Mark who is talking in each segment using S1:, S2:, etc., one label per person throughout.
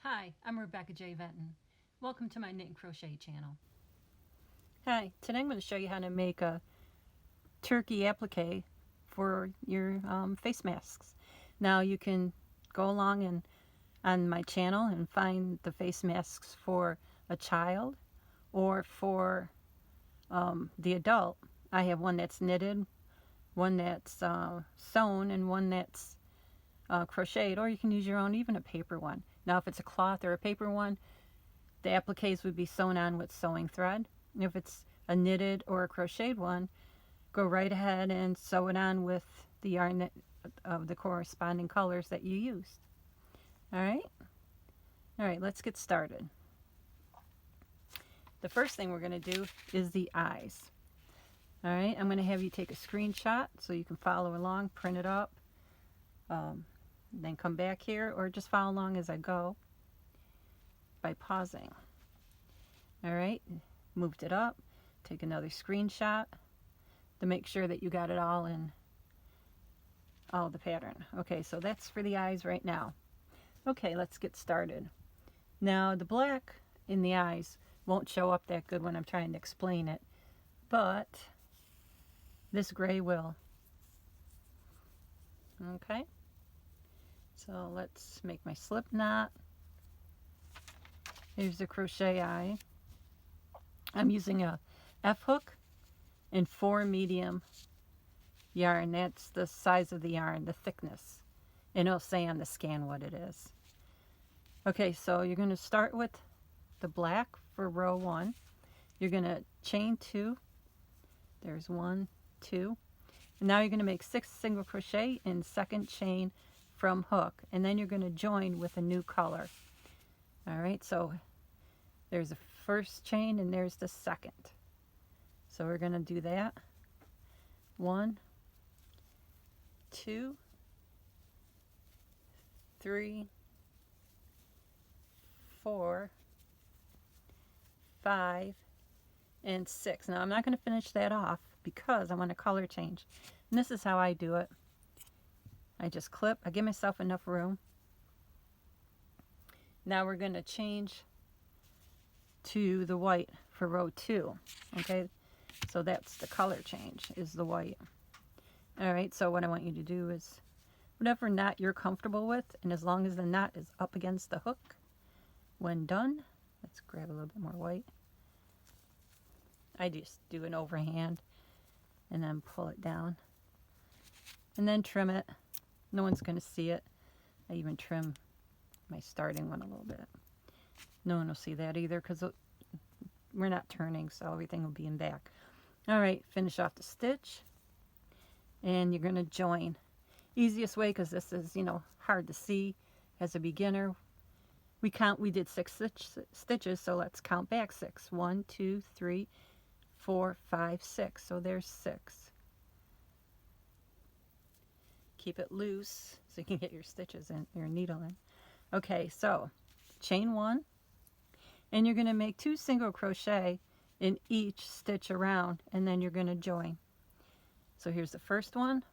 S1: Hi, I'm Rebecca J. Venton. Welcome to my Knit and Crochet channel. Hi, today I'm going to show you how to make a turkey applique for your face masks. Now you can go along and on my channel and find the face masks for a child or for the adult. I have one that's knitted, one that's sewn, and one that's crocheted, or you can use your own, even a paper one. Now if it's a cloth or a paper one, the appliques would be sewn on with sewing thread. If it's a knitted or a crocheted one, go right ahead and sew it on with the yarn of the corresponding colors that you used. Alright, let's get started. The first thing we're going to do is the eyes. Alright, I'm going to have you take a screenshot so you can follow along, print it up, then come back here, or just follow along as I go by pausing. Alright, moved it up, take another screenshot to make sure that you got it all in all the pattern. Okay, so that's for the eyes right now. Okay, let's get started. Now the black in the eyes won't show up that good when I'm trying to explain it, but this gray will. Okay, so let's make my slip knot. Here's the crochet eye. I'm using a F hook and 4 medium yarn. That's the size of the yarn, the thickness, and it'll say on the scan what it is. Okay, so you're going to start with the black for row 1. You're going to chain 2. There's 1, 2. And now you're going to make 6 single crochet in second chain from hook, and then you're going to join with a new color. Alright, so there's the first chain and there's the second. So we're going to do that. 1, 2, 3, 4, 5, and 6. Now I'm not going to finish that off because I want a color change. And this is how I do it. I just clip, I give myself enough room. Now we're going to change to the white for row 2. Okay, so that's the color change, is the white. Alright, so what I want you to do is whatever knot you're comfortable with, and as long as the knot is up against the hook, when done, let's grab a little bit more white. I just do an overhand and then pull it down and then trim it. No one's going to see it. I even trim my starting one a little bit. No one will see that either because we're not turning, so everything will be in back. Alright, finish off the stitch and you're going to join. Easiest way, because this is, hard to see as a beginner. We did 6 stitches, so let's count back 6. 1, 2, 3, 4, 5, 6. So there's 6. Keep it loose so you can get your stitches in, your needle in. Okay, so chain 1, and you're going to make 2 single crochet in each stitch around, and then you're going to join. So here's the first one.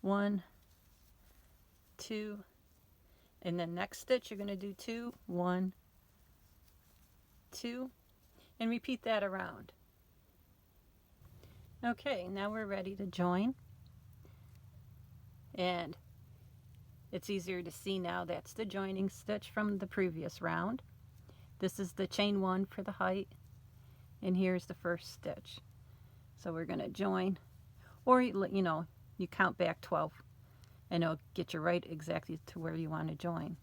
S1: 1, 2, and then next stitch you're going to do 2, 1, 2, and repeat that around. Okay, now we're ready to join. And it's easier to see now. That's the joining stitch from the previous round. This is the chain 1 for the height, and here's the first stitch. So we're going to join, or you count back 12 and it'll get you right exactly to where you want to join.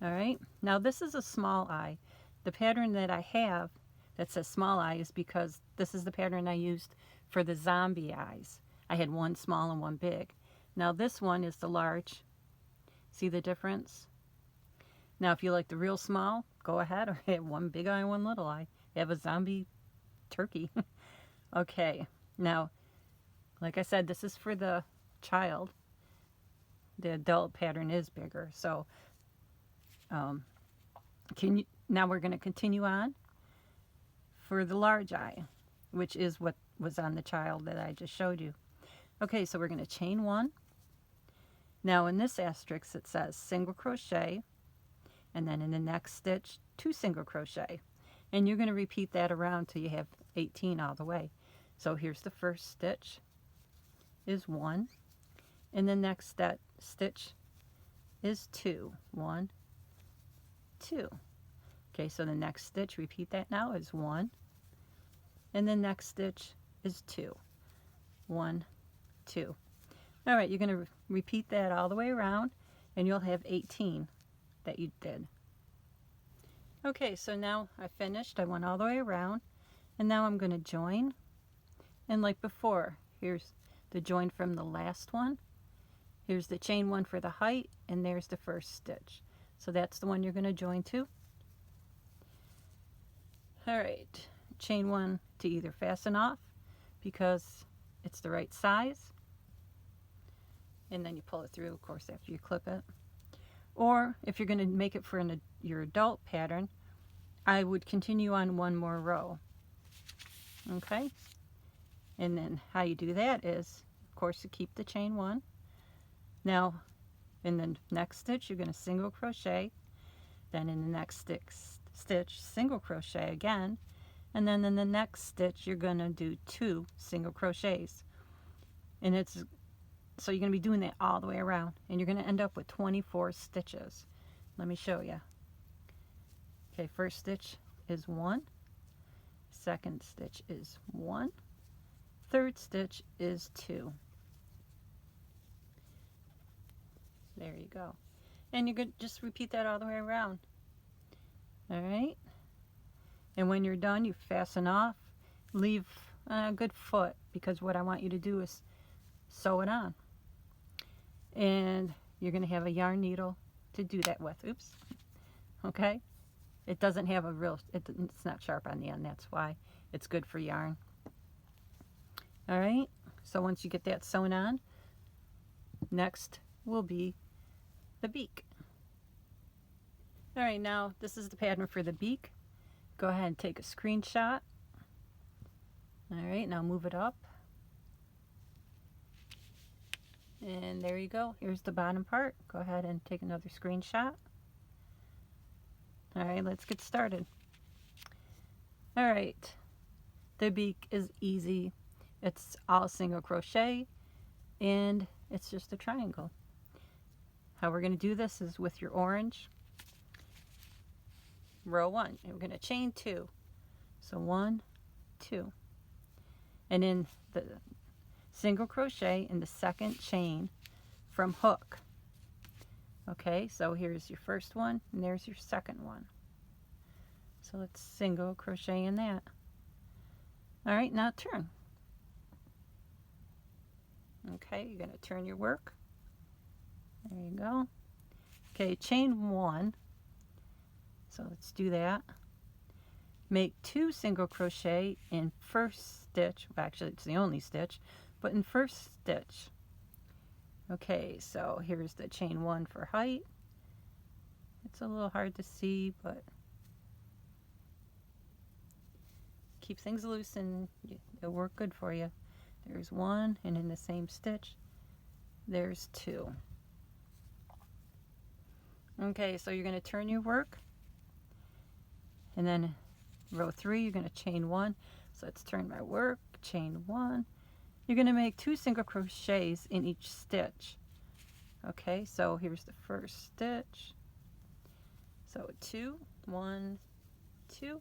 S1: Alright, now this is a small eye. The pattern that I have that says small eye is because this is the pattern I used for the zombie eyes. I had one small and one big. Now this one is the large. See the difference? Now if you like the real small, go ahead, or have one big eye and one little eye. You have a zombie turkey. Okay, now like I said, this is for the child. The adult pattern is bigger. So now we're going to continue on for the large eye, which is what was on the child that I just showed you. Okay, so we're going to chain 1. Now in this asterisk it says single crochet and then in the next stitch 2 single crochet, and you're going to repeat that around till you have 18 all the way. So here's the first stitch is 1, and the next stitch is 2. 1, 2. Okay, so the next stitch, repeat that now, is 1, and the next stitch is 2. 1, 2. All right, you're going to repeat that all the way around, and you'll have 18 that you did. Okay, so now I finished. I went all the way around, and now I'm going to join. And like before, here's the join from the last one. Here's the chain 1 for the height, and there's the first stitch. So that's the one you're going to join to. All right, chain 1 to either fasten off because it's the right size, and then you pull it through, of course, after you clip it. Or if you're going to make it for your adult pattern, I would continue on one more row. Okay? And then how you do that is, of course, you keep the chain 1. Now, in the next stitch, you're going to single crochet. Then in the next stitch, single crochet again. And then in the next stitch, you're going to do 2 single crochets. And so you're going to be doing that all the way around, and you're going to end up with 24 stitches. Let me show you. Okay, first stitch is 1, second stitch is 1, third stitch is 2. There you go. And you're going to just repeat that all the way around. All right? And when you're done, you fasten off, leave a good foot, because what I want you to do is sew it on. And you're going to have a yarn needle to do that with. Oops. Okay? It doesn't have a real, it's not sharp on the end. That's why it's good for yarn. All right? So once you get that sewn on, next will be the beak. All right, now this is the pattern for the beak. Go ahead and take a screenshot. All right, now move it up. And there you go. Here's the bottom part. Go ahead and take another screenshot. All right, let's get started. All right, the beak is easy. It's all single crochet, and it's just a triangle. How we're going to do this is with your orange. Row 1, and we're going to chain 2. So 1, 2. And in the single crochet in the second chain from hook. Okay, so here's your first one, and there's your second one. So let's single crochet in that. All right, now turn. Okay, you're going to turn your work. There you go. Okay, chain 1. So let's do that. Make 2 single crochet in first stitch. Well, actually, it's the only stitch, but in first stitch. Okay, so here's the chain 1 for height. It's a little hard to see, but keep things loose and it'll work good for you. There's 1, and in the same stitch, there's 2. Okay, so you're going to turn your work, and then row 3, you're going to chain 1. So let's turn my work, chain 1. You're going to make 2 single crochets in each stitch. Okay, so here's the first stitch. So 2, 1, 2.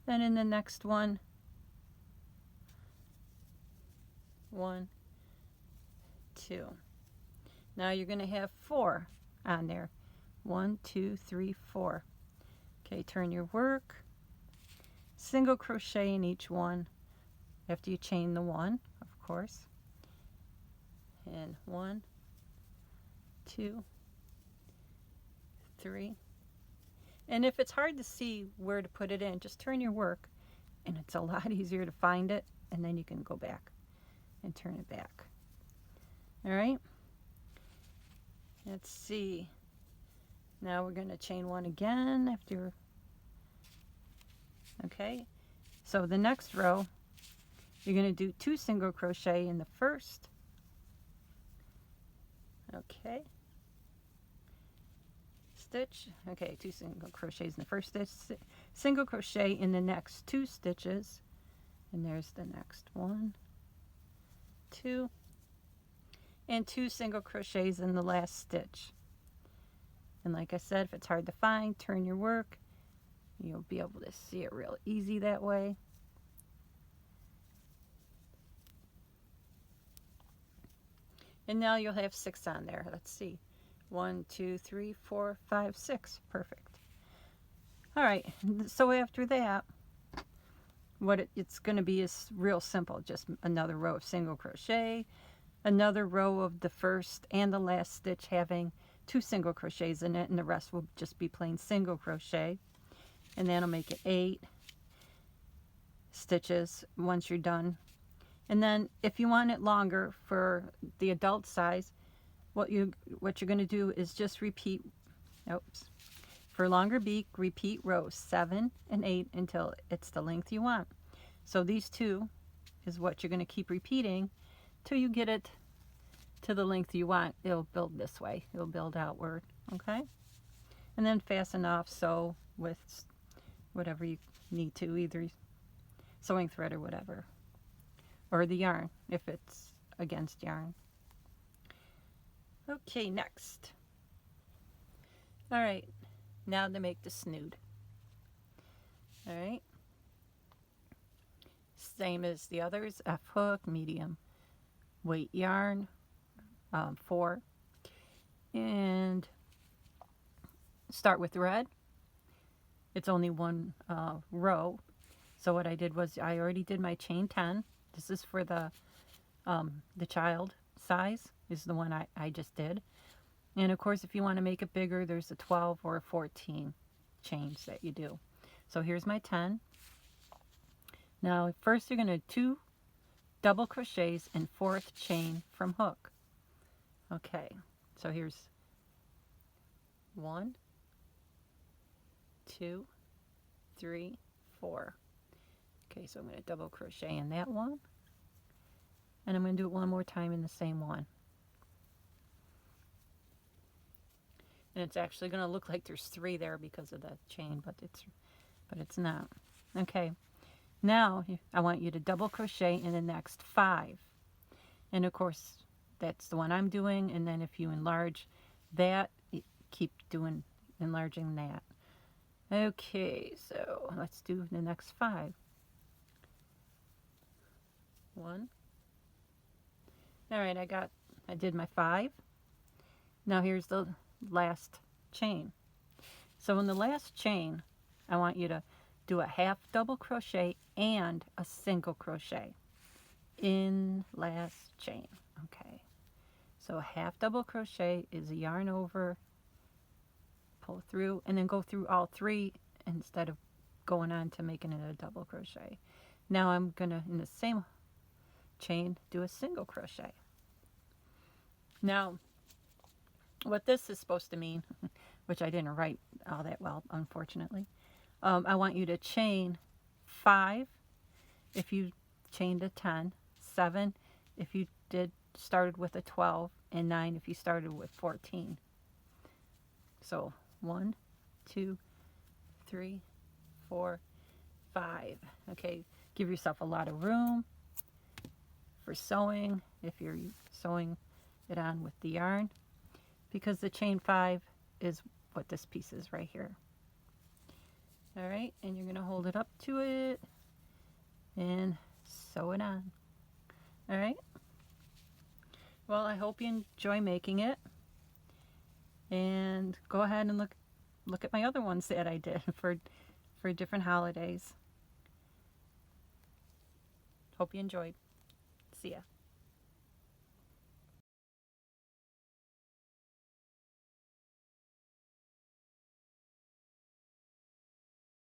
S1: Then in the next one, 1, 2. Now you're going to have 4 on there. 1, 2, 3, 4. Okay, turn your work, single crochet in each one after you chain the 1, of course. And 1, 2, 3. And if it's hard to see where to put it in, just turn your work, and it's a lot easier to find it, and then you can go back and turn it back. All right, let's see. Now we're going to chain 1 again after. Okay, so the next row, you're going to do 2 single crochet in the first. Okay, stitch. Okay, 2 single crochets in the first stitch, single crochet in the next 2 stitches, and there's the next 1, 2, and 2 single crochets in the last stitch. And like I said, if it's hard to find, turn your work. You'll be able to see it real easy that way. And now you'll have 6 on there. Let's see. 1, 2, 3, 4, 5, 6. Perfect. All right. So after that, what it's going to be is real simple. Just another row of single crochet, another row of the first and the last stitch having 2 single crochets in it, and the rest will just be plain single crochet. And that'll make it 8 stitches once you're done. And then if you want it longer for the adult size, what you're going to do is just repeat, for longer beak, repeat rows 7 and 8 until it's the length you want. So these 2 is what you're going to keep repeating till you get it to the length you want. It'll build this way. It'll build outward, okay? And then fasten off, sew with whatever you need to, either sewing thread or whatever, or the yarn if it's against yarn. Okay, next. All right, now to make the snood. All right, same as the others, F hook, medium weight yarn, 4, and start with red. It's only 1 row, so what I did was I already did my chain 10. This is for the child size, is the one I just did. And of course, if you want to make it bigger, there's a 12 or a 14 chains that you do. So here's my 10. Now first you're going to 2 double crochets and 4th chain from hook. Okay, so here's 1, 2, 3, 4. Okay, so I'm going to double crochet in that one, and I'm going to do it one more time in the same one. And it's actually going to look like there's 3 there because of the chain, but it's not. Okay, now I want you to double crochet in the next 5, and of course that's the one I'm doing. And then if you enlarge that, keep doing enlarging that. Okay, so let's do the next 5. 1. All right, I did my 5. Now here's the last chain. So in the last chain, I want you to do a half double crochet and a single crochet in last chain. Okay, so a half double crochet is a yarn over, pull through, and then go through all 3 instead of going on to making it a double crochet. Now I'm gonna, in the same chain, do a single crochet. Now what this is supposed to mean, which I didn't write all that well, unfortunately, I want you to chain 5 if you chained a 10, 7 if you started with a 12, and 9 if you started with 14. So 1, 2, 3, 4, 5. Okay, give yourself a lot of room for sewing if you're sewing it on with the yarn, because the chain 5 is what this piece is right here. All right, and you're going to hold it up to it and sew it on. All right, well, I hope you enjoy making it, and go ahead and look at my other ones that I did for different holidays. Hope you enjoyed. See ya.